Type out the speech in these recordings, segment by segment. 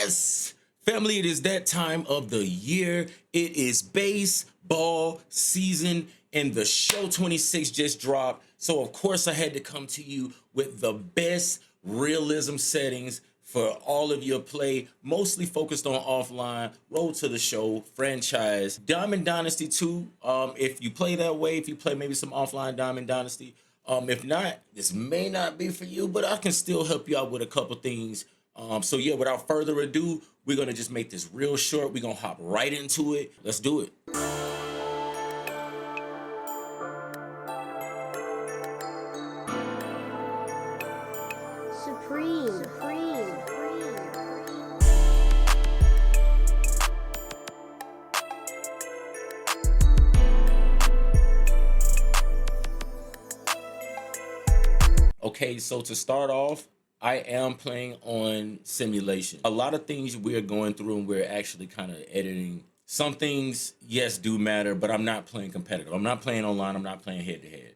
Yes, family, it is that time of the year. It is baseball season, and the show 26 just dropped. So, of course, I had to come to you with the best realism settings for all of your play, mostly focused on offline, road to the show, franchise, Diamond Dynasty 2. If you play that way, if you play maybe some offline Diamond Dynasty, if not, this may not be for you, but I can still help you out with a couple things. So yeah, without further ado, we're gonna just make this real short. We're gonna hop right into it. Let's do it. Supreme. Okay, so to start off, I am playing on simulation. A lot of things we're going through and we're actually kind of editing. Some things, yes, do matter, but I'm not playing competitive. I'm not playing online. I'm not playing head to head.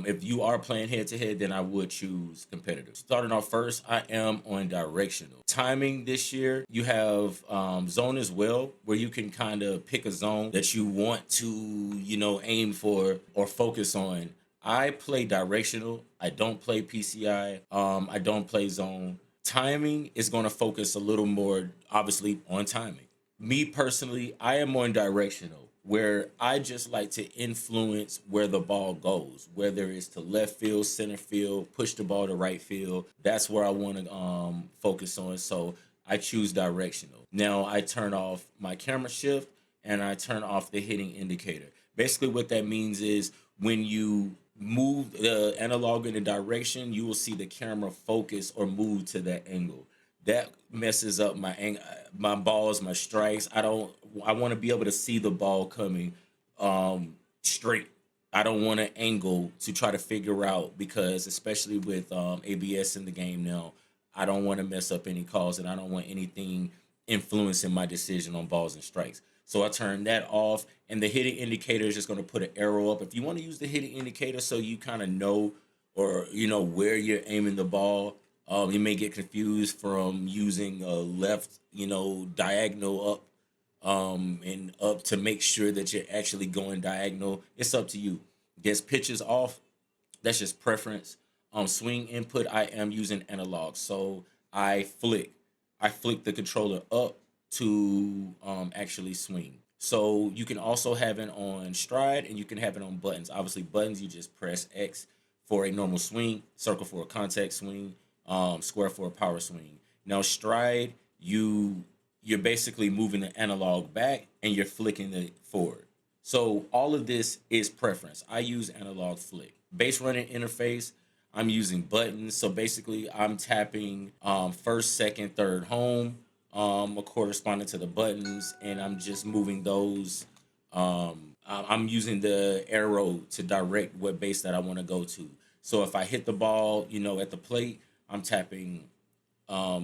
If you are playing head to head, then I would choose competitive. Starting off first, I am on directional. Timing this year, you have zone as well, where you can kind of pick a zone that you want to, aim for or focus on. I play directional. I don't play PCI. I don't play zone. Timing is going to focus a little more, obviously, on timing. Me personally, I am on directional, where I just like to influence where the ball goes, whether it's to left field, center field, push the ball to right field. That's where I want to focus on. So I choose directional. Now I turn off my camera shift and I turn off the hitting indicator. Basically, what that means is when you move the analog in a direction, you will see the camera focus or move to that angle. That messes up my balls, my strikes. I want to be able to see the ball coming straight. I don't want to angle to try to figure out, because especially with ABS in the game now, I don't want to mess up any calls, and I don't want anything influencing my decision on balls and strikes. So I turn that off, and the hitting indicator is just going to put an arrow up. If you want to use the hitting indicator so you kind of know, or where you're aiming the ball, you may get confused from using a left, diagonal up, and up to make sure that you're actually going diagonal. It's up to you. Gets pitches off. That's just preference. Swing input, I am using analog, so I flick the controller up to actually swing. So you can also have it on stride, and you can have it on buttons. Obviously, buttons, you just press X for a normal swing, circle for a contact swing, square for a power swing. Now stride, you're basically moving the analog back and you're flicking it forward. So all of this is preference. I use analog flick. Base running interface, I'm using buttons. So basically I'm tapping first, second, third, home, corresponding to the buttons, and I'm just moving those. I'm using the arrow to direct what base that I want to go to. So if I hit the ball, at the plate, I'm tapping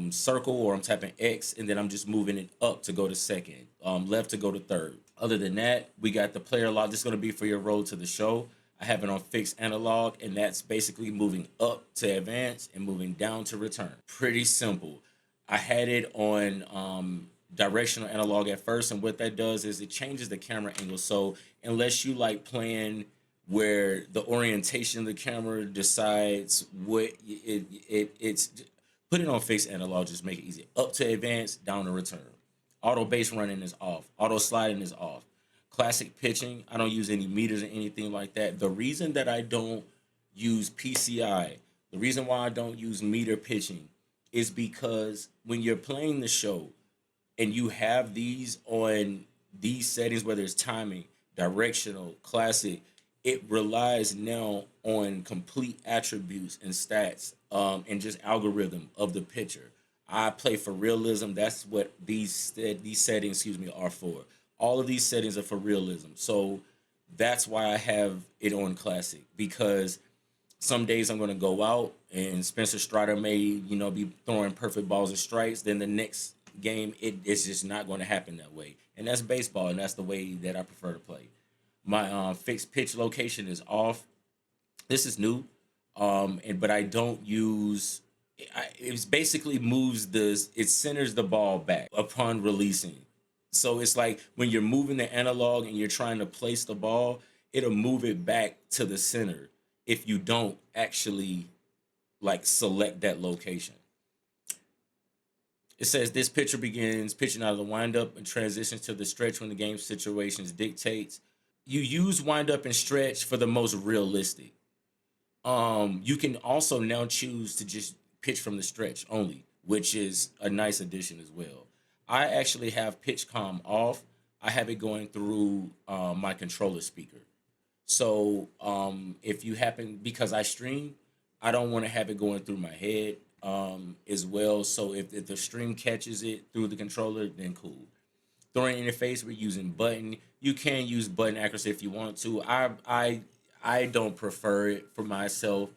circle, or I'm tapping X, and then I'm just moving it up to go to second, left to go to third. Other than that, we got the player log. This is going to be for your road to the show. I have it on fixed analog, and that's basically moving up to advance and moving down to return. Pretty simple. I had it on directional analog at first, and what that does is it changes the camera angle. So unless you like playing where the orientation of the camera decides what it's, put it on fixed analog, just make it easy. Up to advance, down to return. Auto base running is off. Auto sliding is off. Classic pitching, I don't use any meters or anything like that. The reason that I don't use PCI, the reason why I don't use meter pitching, is because when you're playing the show and you have these on these settings, whether it's timing, directional, classic, it relies now on complete attributes and stats, and just algorithm of the pitcher. I play for realism. That's what these settings, are for. All of these settings are for realism. So that's why I have it on classic, because some days I'm going to go out and Spencer Strider may, be throwing perfect balls and strikes. Then the next game, it's just not going to happen that way. And that's baseball, and that's the way that I prefer to play. My fixed pitch location is off. This is new, but I don't use it basically it centers the ball back upon releasing. So it's like when you're moving the analog and you're trying to place the ball, it'll move it back to the center if you don't actually like select that location. It says this pitcher begins pitching out of the windup and transitions to the stretch when the game situations dictates. You use windup and stretch for the most realistic. You can also now choose to just pitch from the stretch only, which is a nice addition as well. I actually have pitch calm off. I have it going through my controller speaker. So if you happen, because I stream, I don't want to have it going through my head as well. So if the stream catches it through the controller, then cool. Throwing interface, we're using button. You can use button accuracy if you want to. I don't prefer it for myself,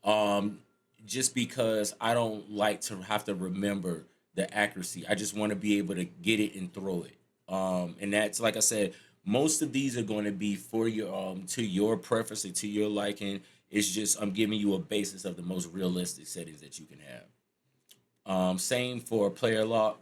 um, just because I don't like to have to remember the accuracy. I just want to be able to get it and throw it. And that's like I said, most of these are going to be for your to your preference and to your liking. It's just I'm giving you a basis of the most realistic settings that you can have. Same for player lock.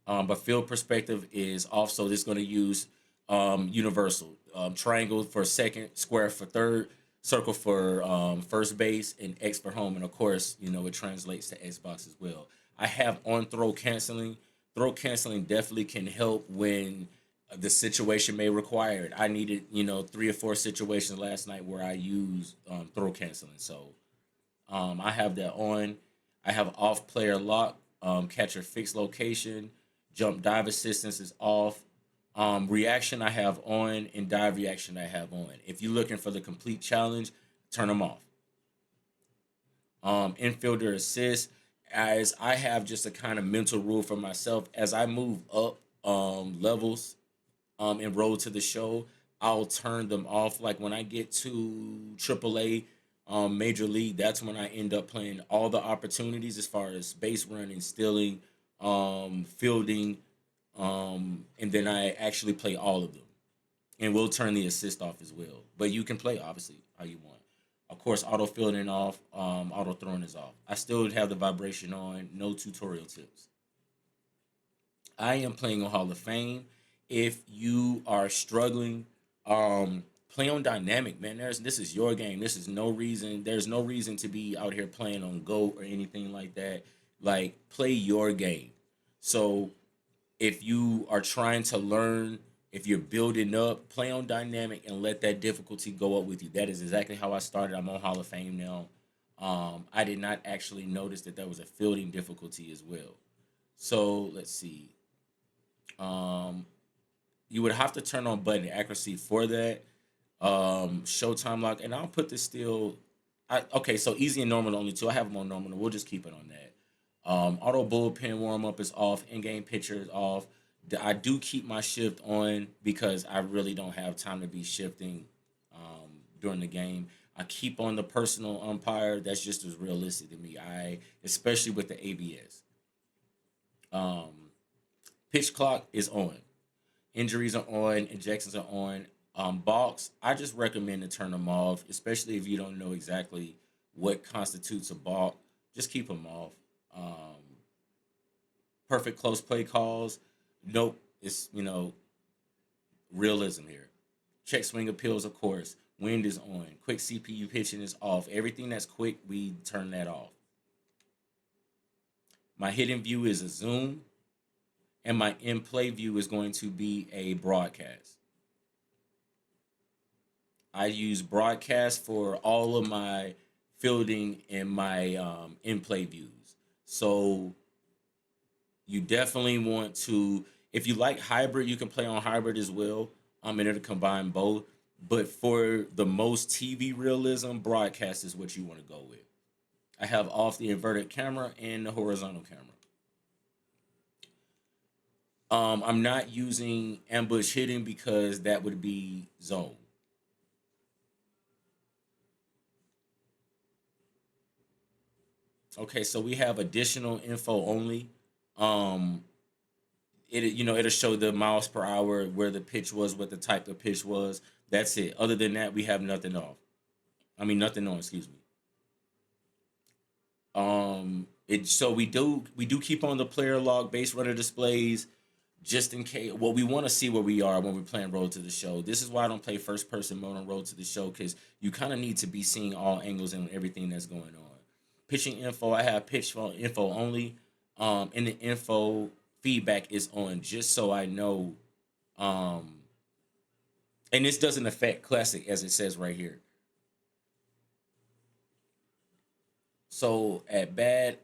But field perspective is also this going to use universal triangle for second, square for third, circle for first base, and X for home. And of course, it translates to Xbox as well. I have on throw canceling. Throw canceling definitely can help when the situation may require it. I needed, 3 or 4 situations last night where I used throw canceling. So I have that on. I have off player lock, catcher fixed location, jump dive assistance is off. Reaction I have on, and dive reaction I have on. If you're looking for the complete challenge, turn them off. Infielder assist, as I have just a kind of mental rule for myself as I move up levels and road to the show, I'll turn them off. Like when I get to AAA, Major League, that's when I end up playing all the opportunities as far as base running, stealing, fielding, and then I actually play all of them. And we'll turn the assist off as well. But you can play obviously how you want. Of course, auto fielding off, auto throwing is off. I still have the vibration on. No tutorial tips. I am playing on Hall of Fame. If you are struggling, play on dynamic, man. This is your game. This is no reason. There's no reason to be out here playing on GOAT or anything like that. Like play your game. So if you are trying to learn, if you're building up, play on dynamic and let that difficulty go up with you. That is exactly how I started. I'm on Hall of Fame now. I did not actually notice that there was a fielding difficulty as well. So let's see. Um, you would have to turn on button accuracy for that. Show time lock, and I'll put this still. Okay, so easy and normal only two. I have them on normal. We'll just keep it on that. Auto bullpen warm up is off. In game pitcher is off. I do keep my shift on because I really don't have time to be shifting during the game. I keep on the personal umpire. That's just as realistic to me. Especially with the ABS. Um, Pitch clock is on. Injuries are on. Injections are on. Balks, I just recommend to turn them off, especially if you don't know exactly what constitutes a balk. Just keep them off. Um, Perfect close play calls. Nope. It's, realism here. Check swing appeals, of course. Wind is on. Quick CPU pitching is off. Everything that's quick, we turn that off. My hidden view is a zoom, and my in play view is going to be a broadcast. I use broadcast for all of my fielding and my in play views. So you definitely want to, if you like hybrid, you can play on hybrid as well. And it'll combine both. But for the most TV realism, broadcast is what you want to go with. I have off the inverted camera and the horizontal camera. I'm not using ambush hitting because that would be zone. Okay, so we have additional info only. Um, it'll show the miles per hour, where the pitch was, what the type of pitch was. That's it. Other than that, we have nothing off. I mean, nothing on. Excuse me. It so we do keep on the player log base runner displays just in case. Well, we want to see where we are when we're playing Road to the Show. This is why I don't play first person mode on Road to the Show, because you kind of need to be seeing all angles and everything that's going on. Pitching info, I have pitch info only. And the info feedback is on just so I know. Um, and this doesn't affect classic as it says right here. So at bat,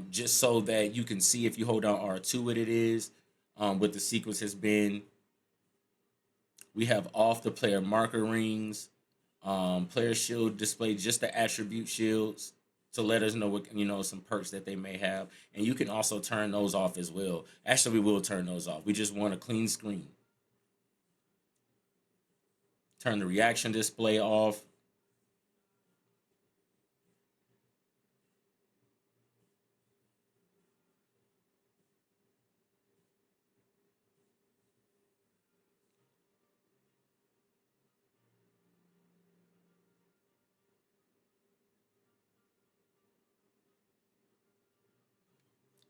just so that you can see if you hold down R2 what it is, what the sequence has been. We have off the player marker rings, player shield display, just the attribute shields to let us know what some perks that they may have, and you can also turn those off as well. Actually, we will turn those off. We just want a clean screen. Turn the reaction display off.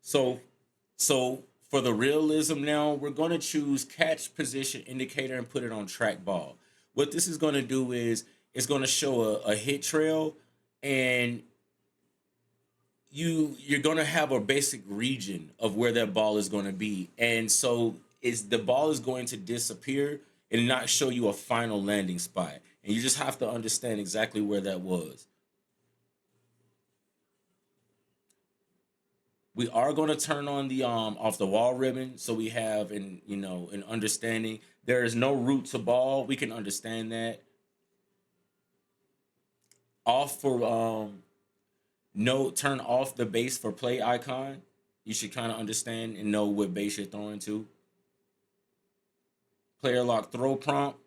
So so for the realism now, we're going to choose catch position indicator and put it on track ball. What this is going to do is it's going to show a hit trail, and you're going to have a basic region of where that ball is going to be. And so is the ball is going to disappear and not show you a final landing spot. And you just have to understand exactly where that was. We are going to turn on the off the wall ribbon, so we have an understanding. There is no route to ball. We can understand that. Off for no turn off the base for play icon. You should kind of understand and know what base you're throwing to. Player lock throw prompt.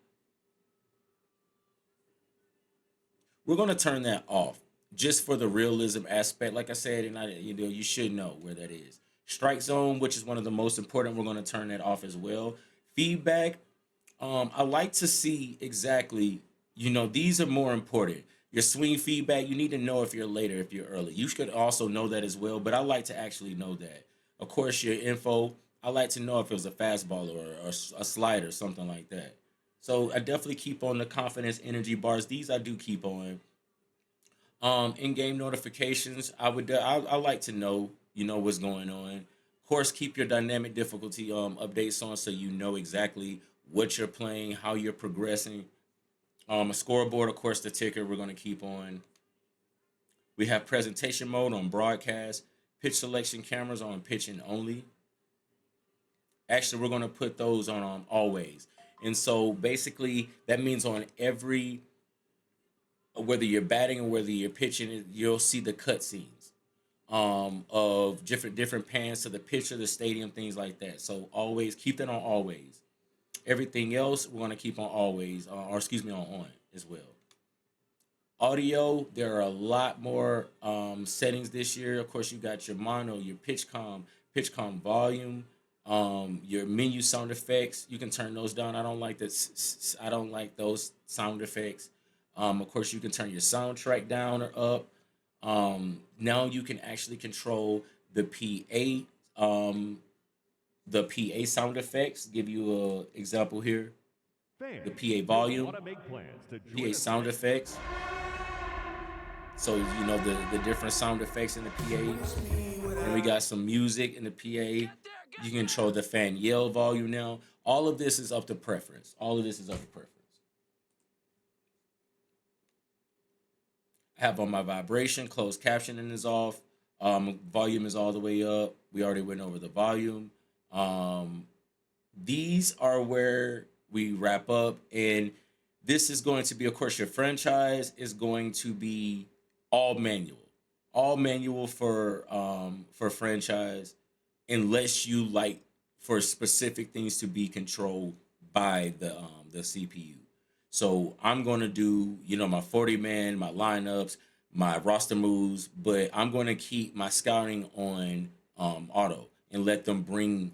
We're going to turn that off just for the realism aspect. Like I said, and you should know where that is. Strike zone, which is one of the most important. We're going to turn that off as well. Feedback. I like to see exactly. These are more important. Your swing feedback. You need to know if you're late or if you're early. You should also know that as well. But I like to actually know that. Of course, your info. I like to know if it was a fastball or a slider, something like that. So I definitely keep on the confidence energy bars. These I do keep on. In-game notifications. I like to know what's going on. Of course, keep your dynamic difficulty updates on so you know exactly what you're playing, how you're progressing. A scoreboard, of course, the ticker we're going to keep on. We have presentation mode on broadcast, pitch selection cameras on pitching only. Actually, we're going to put those on always. And so basically, that means on every, whether you're batting or whether you're pitching, you'll see the cut scenes of different pans to the pitcher, the stadium, things like that. So always keep that on always. Everything else we're going to keep on always, or excuse me, on as well. Audio, there are a lot more settings this year. Of course, you got your mono, your pitch com volume, your menu sound effects. You can turn those down. I don't like that. I don't like those sound effects. Of course, you can turn your soundtrack down or up. Now you can actually control the PA sound effects. Give you a example here. The PA volume, PA sound effects. So the different sound effects in the PA. And we got some music in the PA. You can control the fan yell volume now. All of this is up to preference. All of this is up to preference. I have on my vibration, closed captioning is off. Volume is all the way up. We already went over the volume. Um, these are where we wrap up, and this is going to be, of course, your franchise is going to be all manual, all manual for franchise, unless you like for specific things to be controlled by the CPU. So I'm going to do my 40 man, my lineups, my roster moves, but I'm going to keep my scouting on auto and let them bring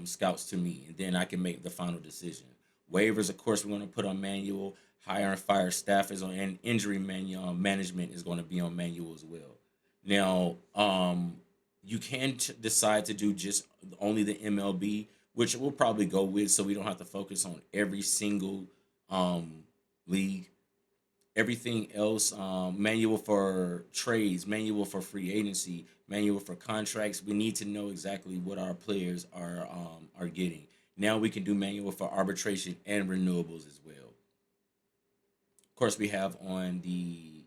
scouts to me, and then I can make the final decision. Waivers, of course, we're going to put on manual. Hire and fire staff is on, and injury management is going to be on manual as well. Now, you can decide to do just only the MLB, which we'll probably go with, so we don't have to focus on every single league. Everything else, manual for trades, manual for free agency, manual for contracts. We need to know exactly what our players are getting. Now we can do manual for arbitration and renewables as well. Of course, we have on the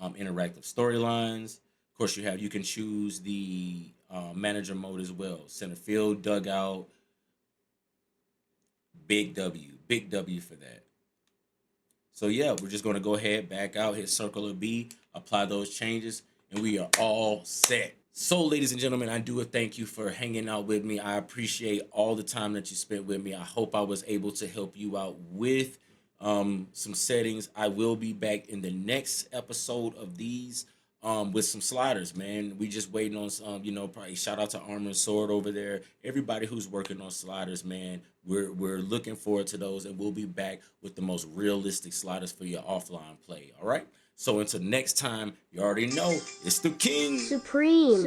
interactive storylines. Of course, you can choose the manager mode as well. Center field, dugout, big W for that. So yeah, we're just going to go ahead, back out, hit circle of B, apply those changes, and we are all set. So, ladies and gentlemen, I do thank you for hanging out with me. I appreciate all the time that you spent with me. I hope I was able to help you out with some settings. I will be back in the next episode of these with some sliders, man. We just waiting on some, probably shout out to Armor and Sword over there. Everybody who's working on sliders, man. We're looking forward to those, and we'll be back with the most realistic sliders for your offline play. All right. So until next time, you already know it's the King Supreme.